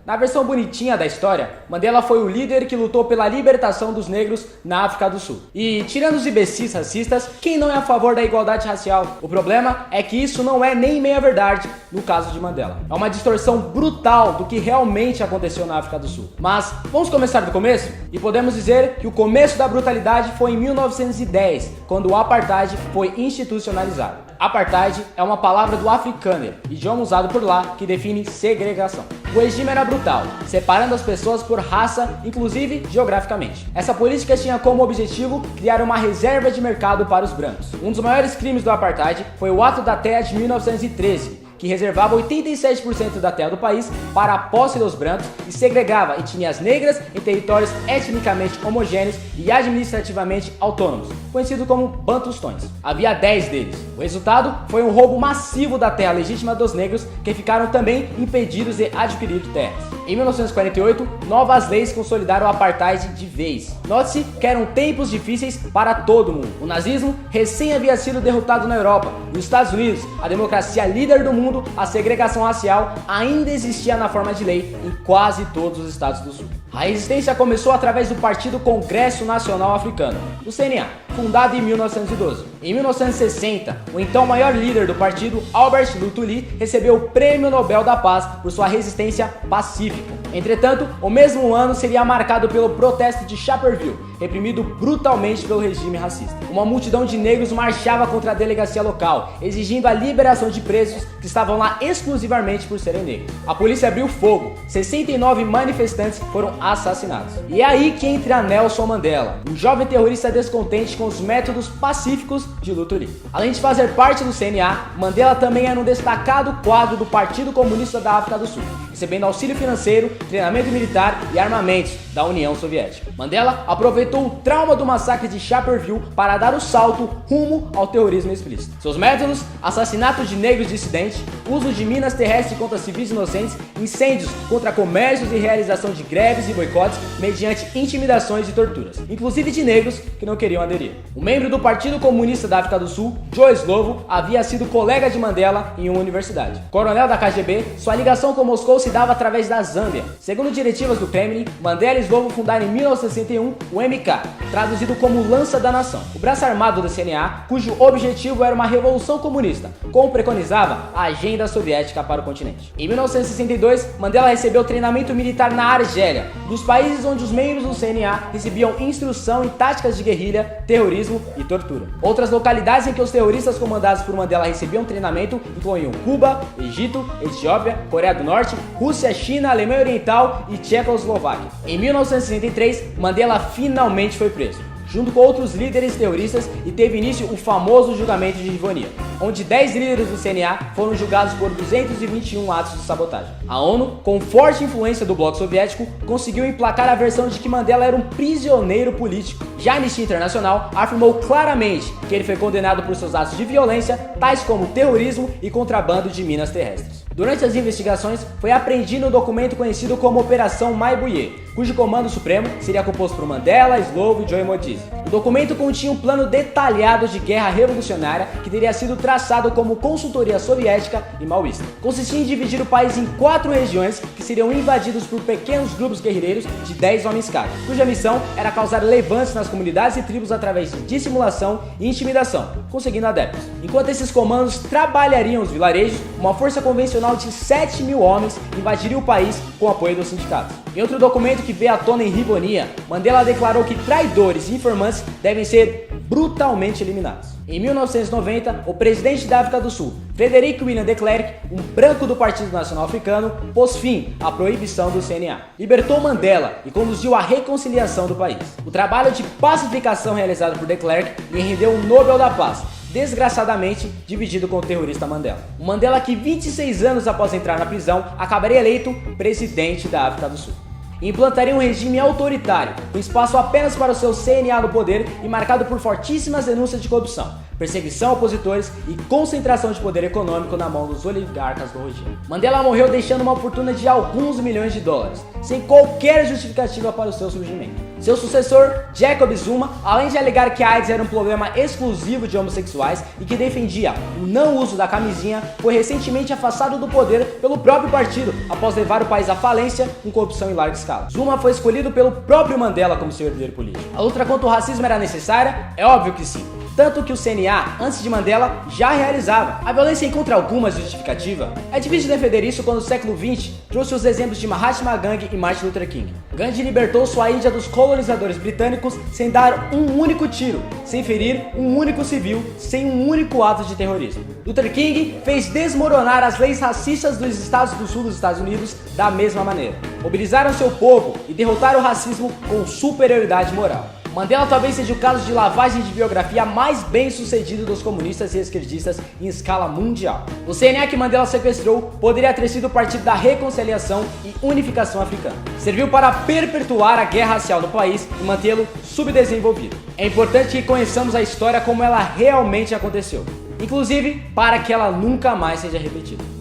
Na versão bonitinha da história, Mandela foi o líder que lutou pela libertação dos negros na África do Sul. E tirando os imbecis racistas, quem não é a favor da igualdade racial? O problema é que isso não é nem meia verdade no caso de Mandela. É uma distorção brutal do que realmente aconteceu na África do Sul. Mas vamos começar do começo? E podemos dizer que o começo da brutalidade foi em 1910, quando o apartheid foi institucionalizado. Apartheid é uma palavra do Afrikaner, idioma usado por lá, que define segregação. O regime era brutal, separando as pessoas por raça, inclusive geograficamente. Essa política tinha como objetivo criar uma reserva de mercado para os brancos. Um dos maiores crimes do Apartheid foi o Ato da Terra de 1913, que reservava 87% da terra do país para a posse dos brancos e segregava etnias negras em territórios etnicamente homogêneos e administrativamente autônomos, conhecidos como Bantustões. Havia 10 deles. O resultado foi um roubo massivo da terra legítima dos negros, que ficaram também impedidos de adquirir terras. Em 1948, novas leis consolidaram o apartheid de vez. Note-se que eram tempos difíceis para todo mundo. O nazismo recém havia sido derrotado na Europa. Nos Estados Unidos, a democracia líder do mundo, a segregação racial ainda existia na forma de lei em quase todos os estados do sul. A resistência começou através do Partido Congresso Nacional Africano, o CNA, fundado em 1912. Em 1960, o então maior líder do partido, Albert Luthuli, recebeu o Prêmio Nobel da Paz por sua resistência pacífica. Entretanto, o mesmo ano seria marcado pelo protesto de Sharpeville, reprimido brutalmente pelo regime racista. Uma multidão de negros marchava contra a delegacia local, exigindo a liberação de presos que estavam lá exclusivamente por serem negros. A polícia abriu fogo, 69 manifestantes foram assassinados. E é aí que entra Nelson Mandela, um jovem terrorista descontente com os métodos pacíficos de Luthuli. Além de fazer parte do CNA, Mandela também era um destacado quadro do Partido Comunista da África do Sul, recebendo auxílio financeiro, treinamento militar e armamentos da União Soviética. Mandela aproveitou o trauma do massacre de Sharpeville para dar o salto rumo ao terrorismo explícito. Seus métodos: assassinato de negros dissidentes, uso de minas terrestres contra civis inocentes, incêndios contra comércios e realização de greves e boicotes mediante intimidações e torturas, inclusive de negros que não queriam aderir. Um membro do Partido Comunista da África do Sul, Joe Slovo, havia sido colega de Mandela em uma universidade. Coronel da KGB, sua ligação com Moscou se dava através da Zâmbia. Segundo diretivas do Kremlin, Mandela e Slovo fundaram em 1961 o MK, traduzido como Lança da Nação, o braço armado do CNA, cujo objetivo era uma revolução comunista, como preconizava a agenda soviética para o continente. Em 1962, Mandela recebeu treinamento militar na Argélia, dos países onde os membros do CNA recebiam instrução em táticas de guerrilha, terrorismo e tortura. Outras localidades em que os terroristas comandados por Mandela recebiam treinamento incluíam Cuba, Egito, Etiópia, Coreia do Norte, Rússia, China, Alemanha Oriental e Tchecoslováquia. Em 1963, Mandela finalmente foi preso, junto com outros líderes terroristas, e teve início o famoso julgamento de Rivonia, onde 10 líderes do CNA foram julgados por 221 atos de sabotagem. A ONU, com forte influência do bloco soviético, conseguiu emplacar a versão de que Mandela era um prisioneiro político. Já a Anistia Internacional afirmou claramente que ele foi condenado por seus atos de violência, tais como terrorismo e contrabando de minas terrestres. Durante as investigações, foi apreendido um documento conhecido como Operação Maibuye, cujo comando supremo seria composto por Mandela, Slovo e Joe Modise. O documento continha um plano detalhado de guerra revolucionária que teria sido traçado como consultoria soviética e maoísta. Consistia em dividir o país em 4 regiões que seriam invadidos por pequenos grupos guerrilheiros de 10 homens cada, cuja missão era causar levantes nas comunidades e tribos através de dissimulação e intimidação, conseguindo adeptos. Enquanto esses comandos trabalhariam os vilarejos, uma força convencional de 7.000 homens invadiria o país com o apoio dos sindicatos. Em outro documento que veio à tona em Rivonia, Mandela declarou que traidores e informantes devem ser brutalmente eliminados. Em 1990, o presidente da África do Sul, Frederick William de Klerk, um branco do Partido Nacional Africano, pôs fim à proibição do CNA, libertou Mandela e conduziu à reconciliação do país. O trabalho de pacificação realizado por de Klerk lhe rendeu o Nobel da Paz, desgraçadamente dividido com o terrorista Mandela. O Mandela, que 26 anos após entrar na prisão, acabaria eleito presidente da África do Sul. Implantaria um regime autoritário, com espaço apenas para o seu CNA no poder e marcado por fortíssimas denúncias de corrupção, perseguição a opositores e concentração de poder econômico na mão dos oligarcas do regime. Mandela morreu deixando uma fortuna de alguns milhões de dólares, sem qualquer justificativa para o seu surgimento. Seu sucessor, Jacob Zuma, além de alegar que a AIDS era um problema exclusivo de homossexuais e que defendia o não uso da camisinha, foi recentemente afastado do poder pelo próprio partido após levar o país à falência com corrupção em larga escala. Zuma foi escolhido pelo próprio Mandela como seu herdeiro político. A luta contra o racismo era necessária? É óbvio que sim. Tanto que o CNA, antes de Mandela, já realizava. A violência encontra alguma justificativa? É difícil defender isso quando o século XX trouxe os exemplos de Mahatma Gandhi e Martin Luther King. Gandhi libertou sua Índia dos colonizadores britânicos sem dar um único tiro, sem ferir um único civil, sem um único ato de terrorismo. Luther King fez desmoronar as leis racistas dos estados do sul dos Estados Unidos da mesma maneira. Mobilizaram seu povo e derrotaram o racismo com superioridade moral. Mandela talvez seja o caso de lavagem de biografia mais bem sucedido dos comunistas e esquerdistas em escala mundial. O CNA que Mandela sequestrou poderia ter sido o Partido da Reconciliação e Unificação Africana. Serviu para perpetuar a guerra racial no país e mantê-lo subdesenvolvido. É importante que conheçamos a história como ela realmente aconteceu, inclusive para que ela nunca mais seja repetida.